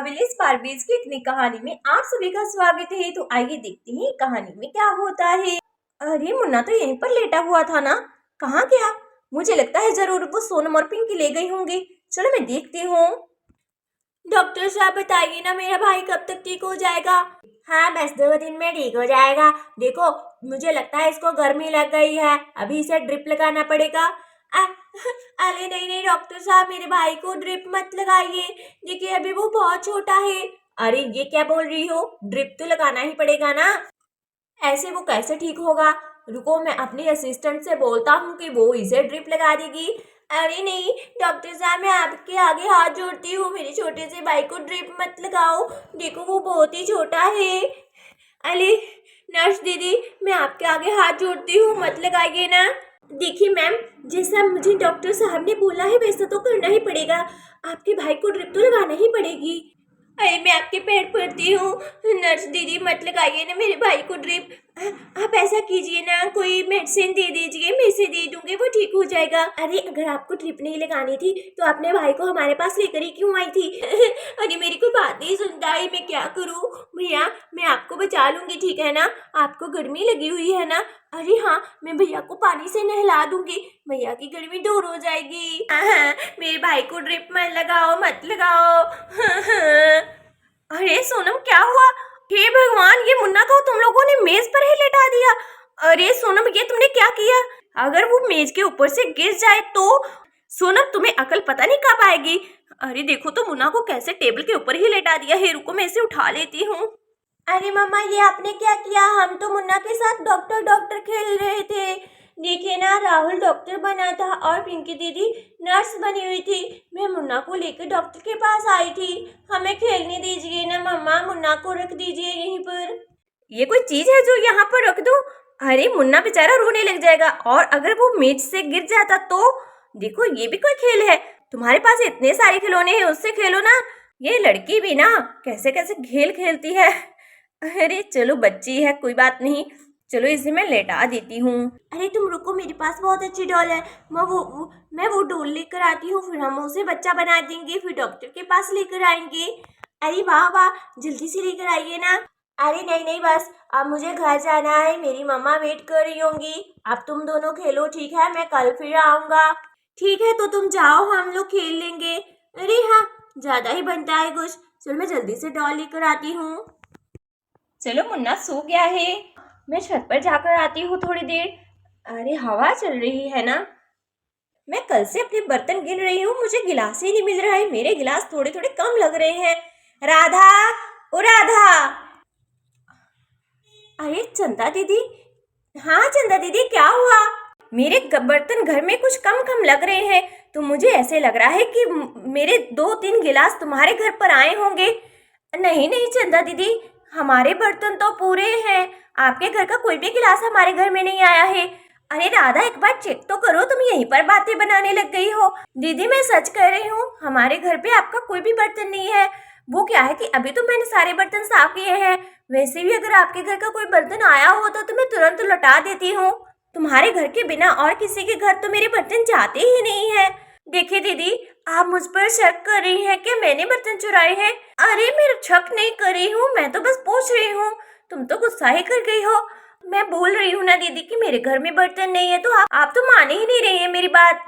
काबिलियत पारवेज की इतनी कहानी में आप सभी का स्वागत है। तो आइए देखते हैं कहानी में क्या होता है। अरे मुन्ना तो यहीं पर लेटा हुआ था ना, कहाँ गया? मुझे लगता है जरूर वो सोनम और पिंकी ले गई होंगी। चलो मैं देखती हूँ। डॉक्टर साहब बताइए ना, मेरा भाई कब तक ठीक हो जाएगा? हाँ, बस 2 दिन में ठीक हो जाएगा। देखो, मुझे लगता है इसको गर्मी लग गई है, अभी इसे ड्रिप लगाना पड़ेगा। अरे नहीं नहीं डॉक्टर साहब, मेरे भाई को ड्रिप मत लगाइए। देखिए अभी वो बहुत छोटा है। अरे ये क्या बोल रही हो? ड्रिप तो लगाना ही पड़ेगा ना, ऐसे वो कैसे ठीक होगा? रुको, मैं अपनी असिस्टेंट से बोलता हूँ कि वो इसे ड्रिप लगा देगी। अरे नहीं डॉक्टर साहब, मैं आपके आगे हाथ जोड़ती हूँ, मेरे छोटे से भाई को ड्रिप मत लगाओ। देखो वो बहुत ही छोटा है। अरे नर्स दीदी, मैं आपके आगे हाथ जोड़ती हूँ, मत लगाइए ना। देखिए मैम, जैसा मुझे डॉक्टर साहब ने बोला है वैसा तो करना ही पड़ेगा। आपके भाई को ड्रिप तो लगाना ही पड़ेगी। अरे मैं आपके पैर पड़ती हूँ, नर्स दीदी मत लगाइए ना मेरे भाई को ड्रिप। आप ऐसा कीजिए ना, कोई मेडिसिन दे दीजिए, मैं इसे दे दूंगी, वो ठीक हो जाएगा। अरे अगर आपको ड्रिप नहीं लगानी थी तो अपने भाई को हमारे पास लेकर ही क्यों आई थी? अरे मेरी कोई बात नहीं सुनता है, मैं क्या करूँ? भैया मैं आपको बचा लूंगी, ठीक है ना? आपको गर्मी लगी हुई है ना? अरे हाँ, मैं भैया को पानी से नहला दूंगी, भैया की गर्मी दूर हो जाएगी। मेरे भाई को ड्रिप मत लगाओ, मत लगाओ। अरे सोनम क्या हुआ? हे भगवान, ये मुन्ना को तुम लोगों ने मेज पर ही लेटा दिया। अरे सोनम, ये तुमने क्या किया? अगर वो मेज के ऊपर से गिर जाए तो? सोनम तुम्हें अकल पता नहीं कब आएगी। अरे देखो तो मुन्ना को कैसे टेबल के ऊपर ही लेटा दिया है। रुको मैं इसे उठा लेती हूँ। अरे मम्मा, ये आपने क्या किया? हम तो मुन्ना के साथ डॉक्टर डॉक्टर खेल रहे थे। देखिए ना, राहुल डॉक्टर बना था और पिंकी दीदी नर्स बनी हुई थी। मैं मुन्ना को लेकर डॉक्टर के पास आई थी। हमें खेलने दीजिए ना मम्मा, मुन्ना को रख दीजिए यहीं पर। ये कोई चीज है जो यहाँ पर रख दूं? अरे मुन्ना बेचारा रोने लग जाएगा, और अगर वो मेज से गिर जाता तो? देखो ये भी कोई खेल है? तुम्हारे पास इतने सारे खिलौने हैं, उससे खेलो ना। ये लड़की भी ना कैसे कैसे खेल खेलती है। अरे चलो बच्ची है, कोई बात नहीं, चलो इसे मैं लेटा देती हूँ। अरे तुम रुको, मेरे पास बहुत अच्छी डॉल है। मैं वो डॉल लेकर आती हूँ, फिर हम उसे बच्चा बना देंगे, फिर डॉक्टर के पास लेकर आएंगे। अरे वाह वाह, जल्दी से लेकर आइए ना। अरे नहीं नहीं, बस अब मुझे घर जाना है, मेरी मम्मा वेट कर रही होंगी। अब तुम दोनों खेलो, ठीक है? मैं कल फिर आऊँगा। ठीक है, तो तुम जाओ, हम लोग खेल लेंगे। अरे हाँ, ज़्यादा ही बनता है कुछ। चलो मैं जल्दी से डॉल लेकर आती हूँ। चलो मुन्ना सो गया है, मैं छत पर जाकर आती हूँ थोड़ी देर। अरे हवा चल रही है ना, मैं कल से अपने बर्तन गिन रही हूँ, मुझे गिलास ही नहीं मिल रहा है। मेरे गिलास थोड़े थोड़े कम लग रहे हैं। राधा, ओ राधा। अरे चंदा दीदी। हाँ चंदा दीदी, क्या हुआ? मेरे बर्तन घर में कुछ कम कम लग रहे हैं, तो मुझे ऐसे लग रहा है कि मेरे 2-3 गिलास तुम्हारे घर पर आए होंगे। नहीं नहीं चंदा दीदी, हमारे बर्तन तो पूरे हैं, आपके घर का कोई भी गिलास हमारे घर में नहीं आया है। अरे राधा, एक बार चेक तो करो, तुम यहीं पर बातें बनाने लग गई हो। दीदी मैं सच कह रही हूँ, हमारे घर पे आपका कोई भी बर्तन नहीं है। वो क्या है कि अभी तो मैंने सारे बर्तन साफ किए हैं, वैसे भी अगर आपके घर का कोई बर्तन आया होता तो मैं तुरंत लौटा देती हूँ। तुम्हारे घर के बिना और किसी के घर तो मेरे बर्तन जाते ही नहीं है। देखिए दीदी, आप मुझ पर शक कर रही हैं कि मैंने बर्तन चुराए हैं? अरे मैं शक नहीं कर रही हूँ, मैं तो बस पूछ रही हूँ। तुम तो गुस्सा ही कर गई हो। मैं बोल रही हूँ ना दीदी कि मेरे घर में बर्तन नहीं है, तो आप तो मान ही नहीं रही है मेरी बात।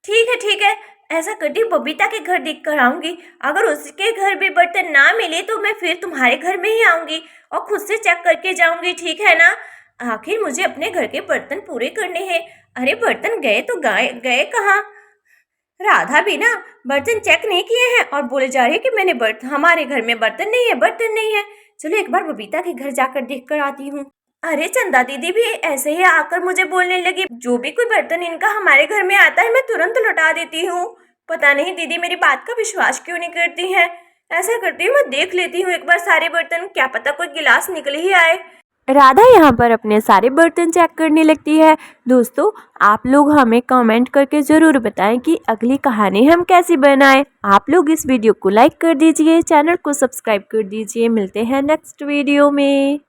ठीक है, ऐसा करती हूँ, बबीता के घर देख कर आऊंगी। अगर उसके घर भी बर्तन ना मिले तो मैं फिर तुम्हारे घर में ही आऊंगी और खुद से चेक करके जाऊंगी, ठीक है ना? आखिर मुझे अपने घर के बर्तन पूरे करने हैं। अरे बर्तन गए तो गए कहाँ? राधा भी ना बर्तन चेक नहीं किए हैं और बोले जा रही है कि मैंने हमारे घर में बर्तन नहीं है, बर्तन नहीं है। चलो एक बार बबीता के घर जाकर देख कर आती हूँ। अरे चंदा दीदी भी ऐसे ही आकर मुझे बोलने लगी, जो भी कोई बर्तन इनका हमारे घर में आता है मैं तुरंत लौटा देती हूँ। पता नहीं दीदी मेरी बात का विश्वास क्यों नहीं करती हैं। ऐसा करती हूँ, मैं देख लेती हूँ एक बार सारे बर्तन, क्या पता कोई गिलास निकल ही आए। राधा यहाँ पर अपने सारे बर्तन चेक करने लगती है। दोस्तों, आप लोग हमें कमेंट करके ज़रूर बताएं कि अगली कहानी हम कैसी बनाएं। आप लोग इस वीडियो को लाइक कर दीजिए, चैनल को सब्सक्राइब कर दीजिए। मिलते हैं नेक्स्ट वीडियो में।